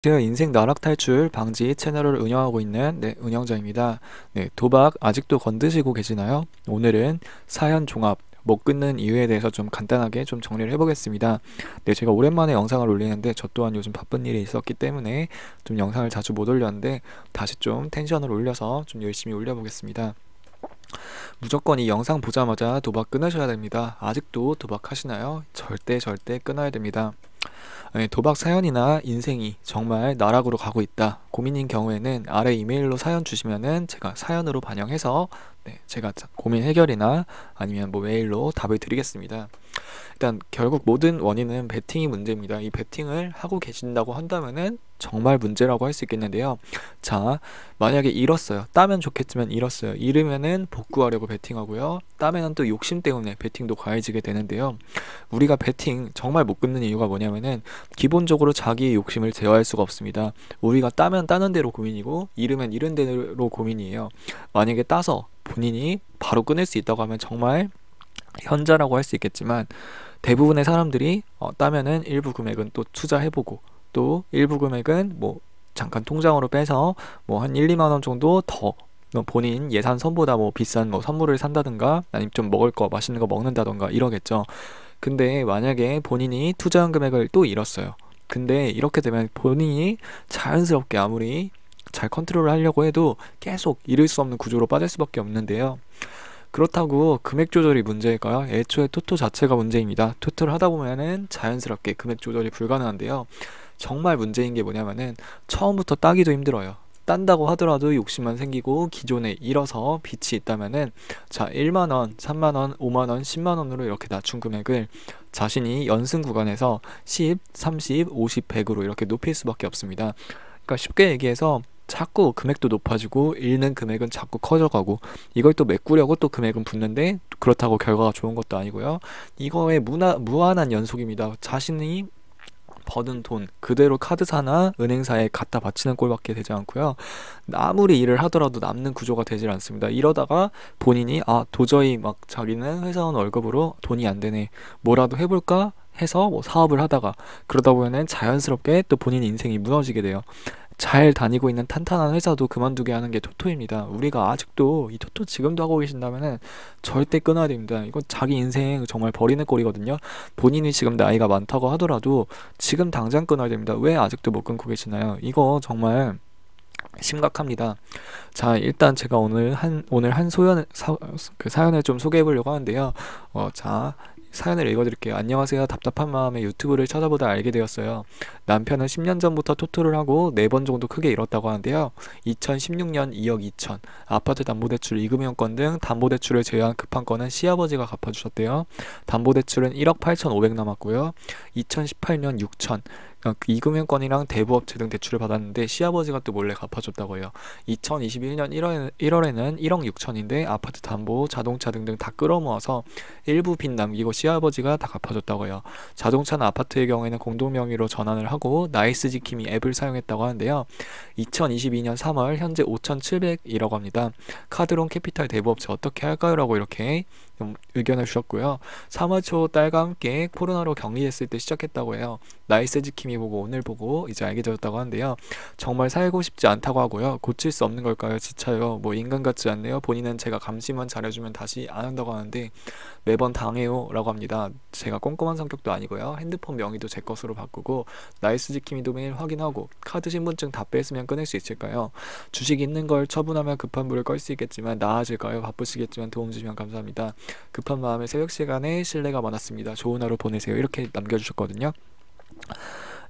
제가 인생 나락 탈출 방지 채널을 운영하고 있는 운영자입니다. 도박 아직도 건드시고 계시나요? 오늘은 사연 종합, 못 끊는 이유에 대해서 좀 간단하게 좀 정리를 해보겠습니다. 제가 오랜만에 영상을 올리는데 저 또한 요즘 바쁜 일이 있었기 때문에 좀 영상을 자주 못 올렸는데 다시 좀 텐션을 올려서 좀 열심히 올려보겠습니다. 무조건 이 영상 보자마자 도박 끊으셔야 됩니다. 아직도 도박하시나요? 절대 끊어야 됩니다. 도박 사연이나 인생이 정말 나락으로 가고 있다 고민인 경우에는 아래 이메일로 사연 주시면은 제가 사연으로 반영해서 제가 고민 해결이나 아니면 뭐 메일로 답을 드리겠습니다. 일단 결국 모든 원인은 베팅이 문제입니다. 이 베팅을 하고 계신다고 한다면은 정말 문제라고 할 수 있겠는데요. 자, 만약에 잃었어요. 따면 좋겠지만 잃었어요. 잃으면은 복구하려고 베팅하고요. 따면은 또 욕심 때문에 베팅도 과해지게 되는데요. 우리가 베팅 정말 못 끊는 이유가 뭐냐면은 기본적으로 자기의 욕심을 제어할 수가 없습니다. 우리가 따면 따는 대로 고민이고 잃으면 잃은 대로 고민이에요. 만약에 따서 본인이 바로 끊을 수 있다고 하면 정말 현자라고 할 수 있겠지만 대부분의 사람들이 따면은 일부 금액은 또 투자해보고 또 일부 금액은 뭐 잠깐 통장으로 빼서 뭐 한 1, 2만 원 정도 더 본인 예산 선보다 뭐 비싼 뭐 선물을 산다든가 아니면 좀 먹을 거 맛있는 거 먹는다던가 이러겠죠. 근데 만약에 본인이 투자한 금액을 또 잃었어요. 근데 이렇게 되면 본인이 자연스럽게 아무리 잘 컨트롤을 하려고 해도 계속 잃을 수 없는 구조로 빠질 수밖에 없는데요. 그렇다고 금액 조절이 문제일까요? 애초에 토토 자체가 문제입니다. 토토를 하다 보면은 자연스럽게 금액 조절이 불가능한데요. 정말 문제인 게 뭐냐면은 처음부터 따기도 힘들어요. 딴다고 하더라도 욕심만 생기고 기존에 잃어서 빚이 있다면은 자 1만원, 3만원, 5만원, 10만원으로 이렇게 낮춘 금액을 자신이 연승 구간에서 10, 30, 50, 100으로 이렇게 높일 수밖에 없습니다. 그러니까 쉽게 얘기해서 자꾸 금액도 높아지고 잃는 금액은 자꾸 커져가고 이걸 또 메꾸려고 또 금액은 붙는데 그렇다고 결과가 좋은 것도 아니고요. 이거의 무한한 연속입니다. 자신이 버는 돈 그대로 카드사나 은행사에 갖다 바치는 꼴밖에 되지 않고요. 아무리 일을 하더라도 남는 구조가 되질 않습니다. 이러다가 본인이 도저히 막 자기는 회사원 월급으로 돈이 안 되네 뭐라도 해볼까 해서 뭐 사업을 하다가 그러다 보면은 자연스럽게 또 본인 인생이 무너지게 돼요. 잘 다니고 있는 탄탄한 회사도 그만두게 하는 게 토토입니다. 우리가 아직도 이 토토 지금도 하고 계신다면은 절대 끊어야 됩니다. 이건 자기 인생 정말 버리는 꼴이거든요. 본인이 지금 나이가 많다고 하더라도 지금 당장 끊어야 됩니다. 왜 아직도 못 끊고 계시나요? 이거 정말 심각합니다. 자, 일단 제가 오늘 한 사연을 좀 소개해 보려고 하는데요. 자, 사연을 읽어드릴게요. 안녕하세요. 답답한 마음에 유튜브를 찾아보다 알게 되었어요. 남편은 10년 전부터 토토를 하고 4번 정도 크게 잃었다고 하는데요. 2016년 2억 2천, 아파트 담보대출, 이금융권 등 담보대출을 제외한 급한 건은 시아버지가 갚아주셨대요. 담보대출은 1억 8천 5백 남았고요. 2018년 6천, 이금융권이랑 대부업체 등 대출을 받았는데 시아버지가 또 몰래 갚아줬다고 해요. 2021년 1월에는 1억 6천인데 아파트 담보, 자동차 등등 다 끌어모아서 일부 빚 남기고 시아버지가 다 갚아줬다고 해요. 자동차나 아파트의 경우에는 공동명의로 전환을 하고 나이스지킴이 앱을 사용했다고 하는데요. 2022년 3월 현재 5,700이라고 합니다. 카드론 캐피탈 대부업체 어떻게 할까요? 라고 이렇게 의견을 주셨고요. 3월 초 딸과 함께 코로나로 격리했을 때 시작했다고 해요. 나이스지킴이 보고 오늘 보고 이제 알게 되었다고 하는데요. 정말 살고 싶지 않다고 하고요. 고칠 수 없는 걸까요? 지쳐요. 뭐 인간 같지 않네요. 본인은 제가 감시만 잘해주면 다시 안 한다고 하는데 매번 당해요 라고 합니다. 제가 꼼꼼한 성격도 아니고요. 핸드폰 명의도 제 것으로 바꾸고 나이스지킴이도 매일 확인하고 카드 신분증 다 뺐으면 끊을 수 있을까요? 주식 있는 걸 처분하면 급한 불을 끌 수 있겠지만 나아질까요? 바쁘시겠지만 도움 주시면 감사합니다. 급한 마음에 새벽 시간에 실례가 많았습니다. 좋은 하루 보내세요. 이렇게 남겨주셨거든요.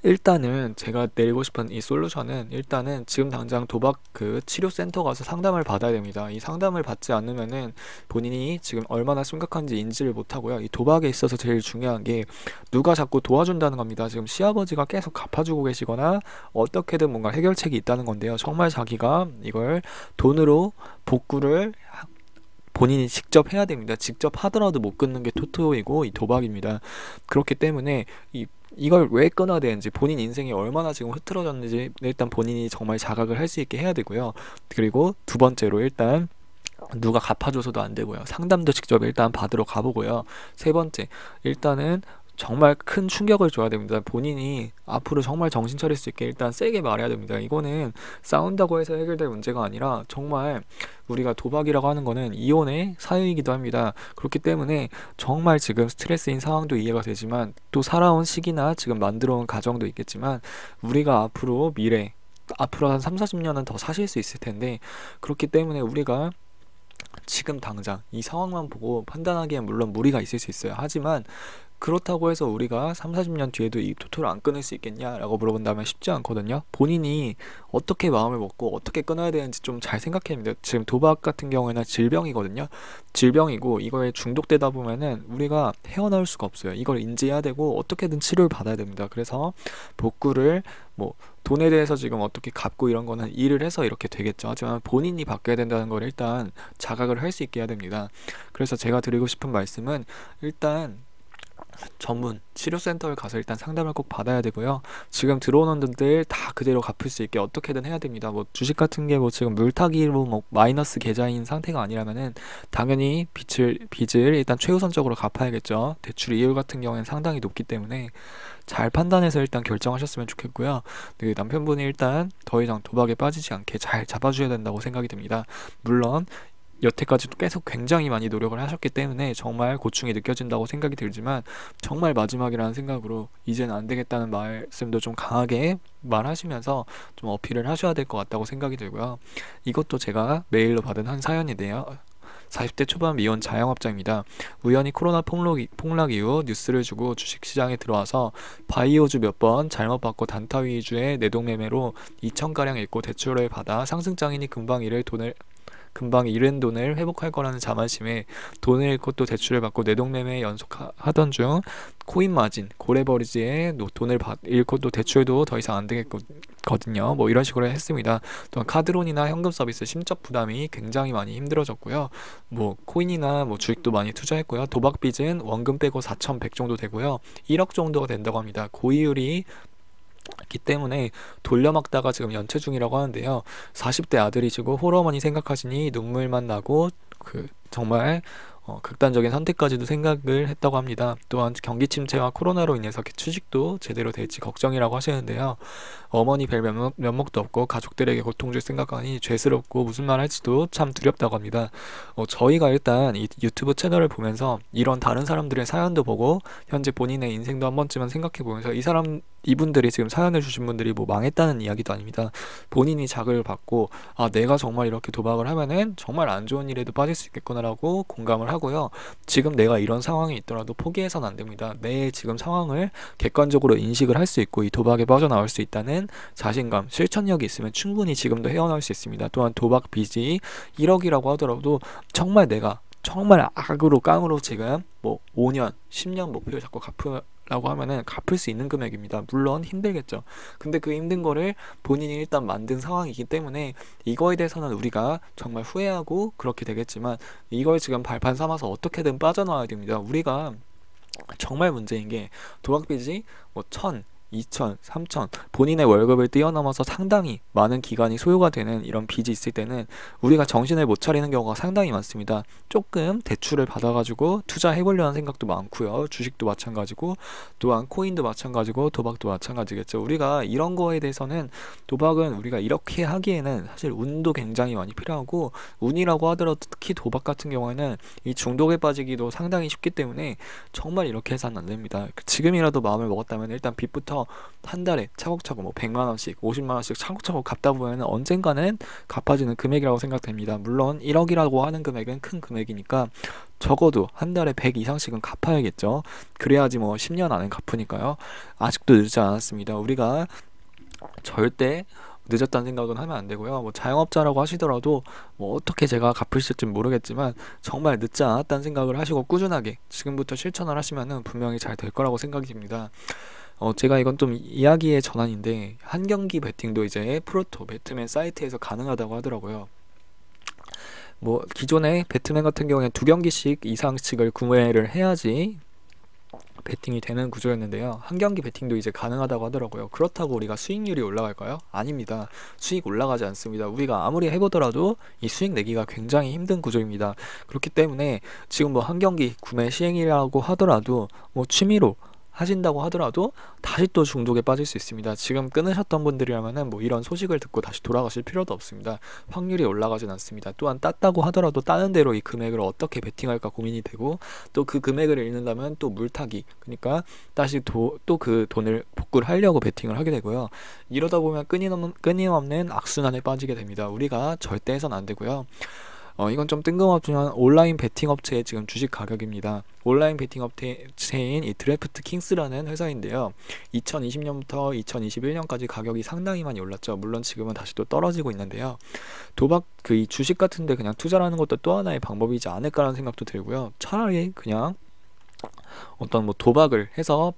일단은 제가 내리고 싶은 이 솔루션은 일단은 지금 당장 도박 그 치료센터 가서 상담을 받아야 됩니다. 이 상담을 받지 않으면은 본인이 지금 얼마나 심각한지 인지를 못하고요. 이 도박에 있어서 제일 중요한 게 누가 자꾸 도와준다는 겁니다. 지금 시아버지가 계속 갚아주고 계시거나 어떻게든 뭔가 해결책이 있다는 건데요. 정말 자기가 이걸 돈으로 복구를 본인이 직접 해야 됩니다. 직접 하더라도 못 끊는 게 토토이고 이 도박입니다. 그렇기 때문에 이걸 왜 끊어야 되는지 본인 인생이 얼마나 지금 흐트러졌는지 일단 본인이 정말 자각을 할 수 있게 해야 되고요. 그리고 두 번째로 일단 누가 갚아줘서도 안 되고요. 상담도 직접 일단 받으러 가보고요. 세 번째, 일단은 정말 큰 충격을 줘야 됩니다. 본인이 앞으로 정말 정신 차릴 수 있게 일단 세게 말해야 됩니다. 이거는 싸운다고 해서 해결될 문제가 아니라 정말 우리가 도박이라고 하는 거는 이혼의 사유이기도 합니다. 그렇기 때문에 정말 지금 스트레스인 상황도 이해가 되지만 또 살아온 시기나 지금 만들어온 가정도 있겠지만 우리가 앞으로 미래 앞으로 한 3, 40년은 더 사실 수 있을 텐데 그렇기 때문에 우리가 지금 당장 이 상황만 보고 판단하기엔 물론 무리가 있을 수 있어요. 하지만 그렇다고 해서 우리가 3, 40년 뒤에도 이 토토를 안 끊을 수 있겠냐라고 물어본다면 쉽지 않거든요. 본인이 어떻게 마음을 먹고 어떻게 끊어야 되는지 좀 잘 생각해야 합니다. 지금 도박 같은 경우에는 질병이거든요. 질병이고 이거에 중독되다 보면은 우리가 헤어나올 수가 없어요. 이걸 인지해야 되고 어떻게든 치료를 받아야 됩니다. 그래서 복구를 뭐 돈에 대해서 지금 어떻게 갚고 이런 거는 일을 해서 이렇게 되겠죠. 하지만 본인이 바뀌어야 된다는 걸 일단 자각을 할 수 있게 해야 됩니다. 그래서 제가 드리고 싶은 말씀은 일단 전문 치료센터를 가서 일단 상담을 꼭 받아야 되고요. 지금 들어오는 돈들 다 그대로 갚을 수 있게 어떻게든 해야 됩니다. 뭐 주식 같은 게 뭐 지금 물타기로 뭐 마이너스 계좌인 상태가 아니라면은 당연히 빚을 일단 최우선적으로 갚아야겠죠. 대출 이율 같은 경우에는 상당히 높기 때문에 잘 판단해서 일단 결정하셨으면 좋겠고요. 네, 남편분이 일단 더 이상 도박에 빠지지 않게 잘 잡아줘야 된다고 생각이 듭니다. 물론 여태까지도 계속 굉장히 많이 노력을 하셨기 때문에 정말 고충이 느껴진다고 생각이 들지만 정말 마지막이라는 생각으로 이제는 안 되겠다는 말씀도 좀 강하게 말하시면서 좀 어필을 하셔야 될 것 같다고 생각이 들고요. 이것도 제가 메일로 받은 한 사연인데요. 40대 초반 미혼 자영업자입니다. 우연히 코로나 폭락 이후 뉴스를 주고 주식시장에 들어와서 바이오주 몇 번 잘못 받고 단타 위주의 내동매매로 2천가량 잃고 대출을 받아 상승장이니 금방 잃은 돈을 회복할 거라는 자만심에 돈을 잃고 또 대출을 받고 내동매매 연속하던 중 코인 마진, 고래버리지에 돈을 잃고 또 대출도 더 이상 안 되겠거든요. 뭐 이런 식으로 했습니다. 또한 카드론이나 현금 서비스 심적 부담이 굉장히 많이 힘들어졌고요. 뭐 코인이나 뭐 주식도 많이 투자했고요. 도박 빚은 원금 빼고 4,100 정도 되고요. 1억 정도가 된다고 합니다. 고이율이 기 때문에 돌려막다가 지금 연체 중이라고 하는데요. 40대 아들이시고 홀어머니 생각하시니 눈물만 나고 정말 극단적인 선택까지도 생각을 했다고 합니다. 또한 경기 침체와 코로나로 인해서 취직도 제대로 될지 걱정이라고 하시는데요. 어머니 뵐 면목도 없고 가족들에게 고통 줄 생각하니 죄스럽고 무슨 말 할지도 참 두렵다고 합니다. 저희가 일단 이 유튜브 채널을 보면서 이런 다른 사람들의 사연도 보고 현재 본인의 인생도 한 번쯤은 생각해 보면서 이분들이 지금 사연을 주신 분들이 뭐 망했다는 이야기도 아닙니다. 본인이 자극을 받고 내가 정말 이렇게 도박을 하면은 정말 안 좋은 일에도 빠질 수 있겠구나라고 공감을 하고요. 지금 내가 이런 상황이 있더라도 포기해서는 안 됩니다. 내 지금 상황을 객관적으로 인식을 할 수 있고 이 도박에 빠져나올 수 있다는 자신감, 실천력이 있으면 충분히 지금도 헤어나올 수 있습니다. 또한 도박 빚이 1억이라고 하더라도 정말 내가 정말 악으로 깡으로 지금 뭐 5년, 10년 목표를 잡고 갚으라고 하면은 갚을 수 있는 금액입니다. 물론 힘들겠죠. 근데 그 힘든 거를 본인이 일단 만든 상황이기 때문에 이거에 대해서는 우리가 정말 후회하고 그렇게 되겠지만 이걸 지금 발판 삼아서 어떻게든 빠져나와야 됩니다. 우리가 정말 문제인 게 도박빚이 뭐 1,000, 2천, 3천 본인의 월급을 뛰어넘어서 상당히 많은 기간이 소요가 되는 이런 빚이 있을 때는 우리가 정신을 못 차리는 경우가 상당히 많습니다. 조금 대출을 받아가지고 투자해보려는 생각도 많고요. 주식도 마찬가지고 또한 코인도 마찬가지고 도박도 마찬가지겠죠. 우리가 이런 거에 대해서는 도박은 우리가 이렇게 하기에는 사실 운도 굉장히 많이 필요하고 운이라고 하더라도 특히 도박 같은 경우에는 이 중독에 빠지기도 상당히 쉽기 때문에 정말 이렇게 해서는 안 됩니다. 지금이라도 마음을 먹었다면 일단 빚부터 한 달에 차곡차곡 뭐 100만원씩 50만원씩 차곡차곡 갚다 보면 언젠가는 갚아지는 금액이라고 생각됩니다. 물론 1억이라고 하는 금액은 큰 금액이니까 적어도 한 달에 100 이상씩은 갚아야겠죠. 그래야지 뭐 10년 안에 갚으니까요. 아직도 늦지 않았습니다. 우리가 절대 늦었다는 생각은 하면 안 되고요. 뭐 자영업자라고 하시더라도 뭐 어떻게 제가 갚을 수 있을지 모르겠지만 정말 늦지 않았다는 생각을 하시고 꾸준하게 지금부터 실천을 하시면은 분명히 잘 될 거라고 생각이 듭니다. 제가 이건 좀 이야기의 전환인데 한 경기 베팅도 이제 프로토 배트맨 사이트에서 가능하다고 하더라고요. 뭐 기존에 배트맨 같은 경우에 2경기씩 이상씩을 구매를 해야지 베팅이 되는 구조였는데요. 한 경기 베팅도 이제 가능하다고 하더라고요. 그렇다고 우리가 수익률이 올라갈까요? 아닙니다. 수익 올라가지 않습니다. 우리가 아무리 해보더라도 이 수익 내기가 굉장히 힘든 구조입니다. 그렇기 때문에 지금 뭐 한 경기 구매 시행이라고 하더라도 뭐 취미로 하신다고 하더라도 다시 또 중독에 빠질 수 있습니다. 지금 끊으셨던 분들이라면은 뭐 이런 소식을 듣고 다시 돌아가실 필요도 없습니다. 확률이 올라가진 않습니다. 또한 땄다고 하더라도 따는 대로 이 금액을 어떻게 베팅할까 고민이 되고, 또 그 금액을 잃는다면 또 물타기, 그러니까 다시 또 그 돈을 복구를 하려고 베팅을 하게 되고요. 이러다 보면 끊임없는 악순환에 빠지게 됩니다. 우리가 절대 해서는 안 되고요. 이건 좀 뜬금없지만 온라인 베팅 업체의 지금 주식 가격입니다. 온라인 베팅 업체인 이 드래프트 킹스라는 회사인데요. 2020년부터 2021년까지 가격이 상당히 많이 올랐죠. 물론 지금은 다시 또 떨어지고 있는데요. 도박 이 주식 같은데 그냥 투자라는 것도 또 하나의 방법이지 않을까라는 생각도 들고요. 차라리 그냥 어떤 뭐 도박을 해서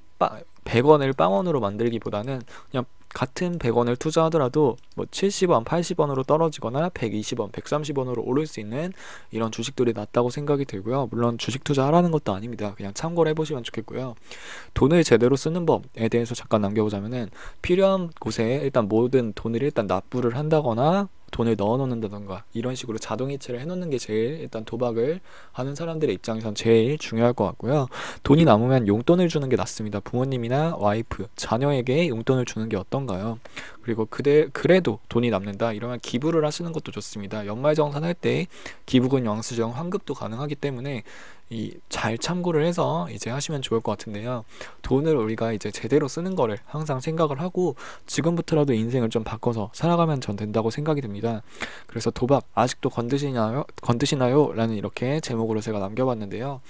100원을 빵원으로 만들기보다는 그냥 같은 100원을 투자하더라도 뭐 70원, 80원으로 떨어지거나 120원, 130원으로 오를 수 있는 이런 주식들이 낫다고 생각이 들고요. 물론 주식 투자하라는 것도 아닙니다. 그냥 참고를 해보시면 좋겠고요. 돈을 제대로 쓰는 법에 대해서 잠깐 남겨보자면은, 필요한 곳에 일단 모든 돈을 일단 납부를 한다거나 돈을 넣어 놓는다던가 이런 식으로 자동이체를 해놓는 게 제일 일단 도박을 하는 사람들의 입장에선 제일 중요할 것 같고요. 돈이 남으면 용돈을 주는 게 낫습니다. 부모님이나 와이프, 자녀에게 용돈을 주는 게 어떤가요? 그리고 그래도 돈이 남는다 이러면 기부를 하시는 것도 좋습니다. 연말정산할 때 기부금, 영수증, 환급도 가능하기 때문에 잘 참고를 해서 이제 하시면 좋을 것 같은데요. 돈을 우리가 이제 제대로 쓰는 거를 항상 생각을 하고 지금부터라도 인생을 좀 바꿔서 살아가면 전 된다고 생각이 듭니다. 그래서 도박 아직도 건드시나요? 라는 이렇게 제목으로 제가 남겨봤는데요.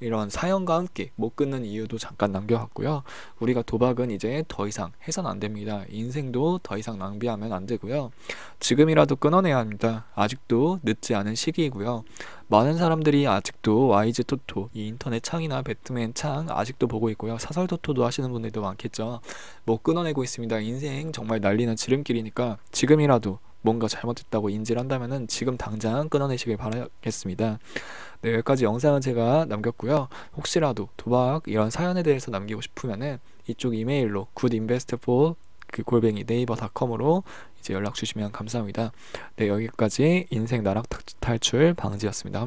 이런 사연과 함께 못 끊는 이유도 잠깐 남겨봤고요. 우리가 도박은 이제 더 이상 해서는 안 됩니다. 인생도 더 이상 낭비하면 안 되고요. 지금이라도 끊어내야 합니다. 아직도 늦지 않은 시기이고요. 많은 사람들이 아직도 와이즈 토토, 이 인터넷 창이나 배트맨 창 아직도 보고 있고요. 사설 토토도 하시는 분들도 많겠죠. 못 끊어내고 있습니다. 인생 정말 난리는 지름길이니까 지금이라도 뭔가 잘못했다고 인지를 한다면은 지금 당장 끊어내시길 바라겠습니다. 네, 여기까지 영상은 제가 남겼고요. 혹시라도 도박 이런 사연에 대해서 남기고 싶으면은 이쪽 이메일로 goodinvestfor 네이버닷컴으로 이제 연락 주시면 감사합니다. 네, 여기까지 인생 나락 탈출 방지였습니다.